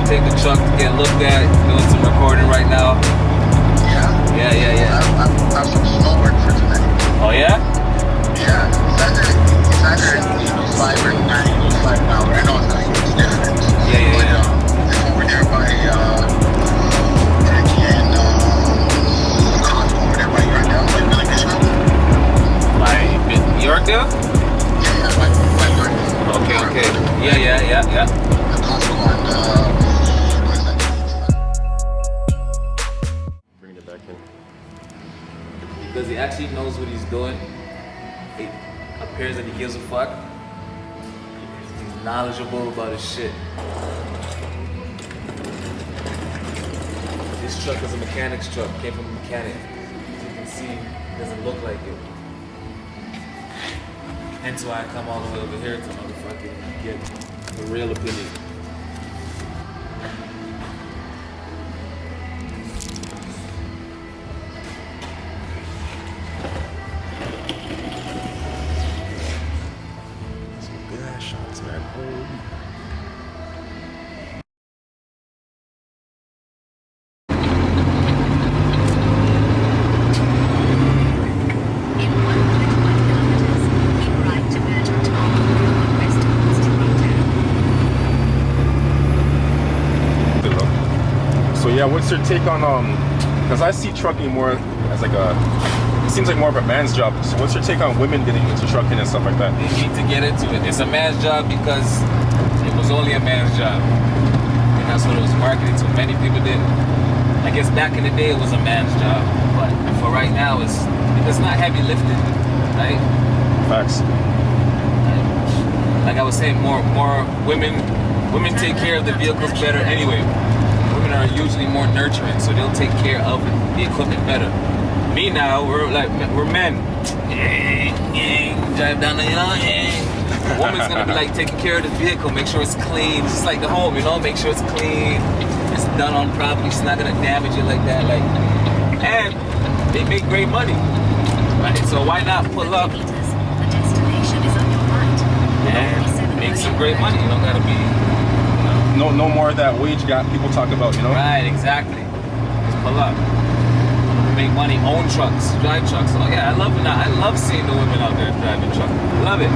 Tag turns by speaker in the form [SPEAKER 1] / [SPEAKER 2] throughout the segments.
[SPEAKER 1] take the truck to get looked at. Doing some recording right now.
[SPEAKER 2] Yeah?
[SPEAKER 1] Yeah.
[SPEAKER 2] I have some snow work for today.
[SPEAKER 1] Oh yeah?
[SPEAKER 2] Yeah. It's either 85 or 95 an hour. I know it's not a huge difference.
[SPEAKER 1] Yeah.
[SPEAKER 2] But it's over there by Ricky and Costco over there by Yorkdale. Like Billy Bishop.
[SPEAKER 1] By Yorkdale?
[SPEAKER 2] Yeah, by Yorkdale.
[SPEAKER 1] Okay. Yeah.
[SPEAKER 2] The Costco on what is that?
[SPEAKER 3] Bringing it back in.
[SPEAKER 1] Because he actually knows what he's doing. It appears that he gives a fuck. He's knowledgeable about his shit. This truck is a mechanic's truck. Came from a mechanic. As you can see, it doesn't look like it. Hence why I come all the way over here to motherfucking get the real opinion.
[SPEAKER 3] Some good ass shots, man. So yeah, what's your take on because I see trucking more as like it seems like more of a man's job. So what's your take on women getting into trucking and stuff like that?
[SPEAKER 1] They need to get into it. It's a man's job because it was only a man's job. And that's what it was marketed to. Many people didn't. I guess back in the day it was a man's job. But for right now it's not heavy lifting, right?
[SPEAKER 3] Facts.
[SPEAKER 1] Like I was saying, more women take care of the vehicles better anyway. Women are usually more nurturing, so they'll take care of the equipment better. Me now, we're men. Drive down the A woman's gonna be like taking care of the vehicle, make sure it's clean, just like the home, make sure it's clean, it's done on properly, it's not gonna damage it like that. And they make great money, right? So why not pull up and make some great money? You don't gotta be
[SPEAKER 3] No more of that wage gap people talk about,
[SPEAKER 1] Right, exactly. Just pull up. Make money, own trucks, drive trucks. Oh yeah, I love seeing the women out there driving trucks. I love it.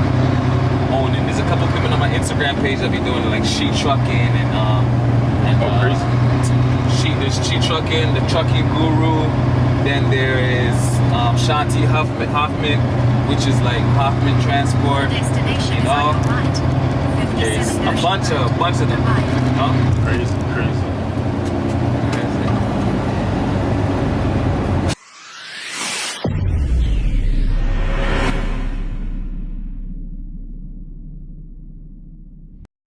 [SPEAKER 1] Owning. There's a couple of women on my Instagram page that be doing like sheet trucking and
[SPEAKER 3] crazy.
[SPEAKER 1] There's sheet trucking, the trucking guru. Then there is Shanti Hoffman, which is like Hoffman Transport.
[SPEAKER 4] Destination
[SPEAKER 1] There's a bunch of them.
[SPEAKER 3] Crazy.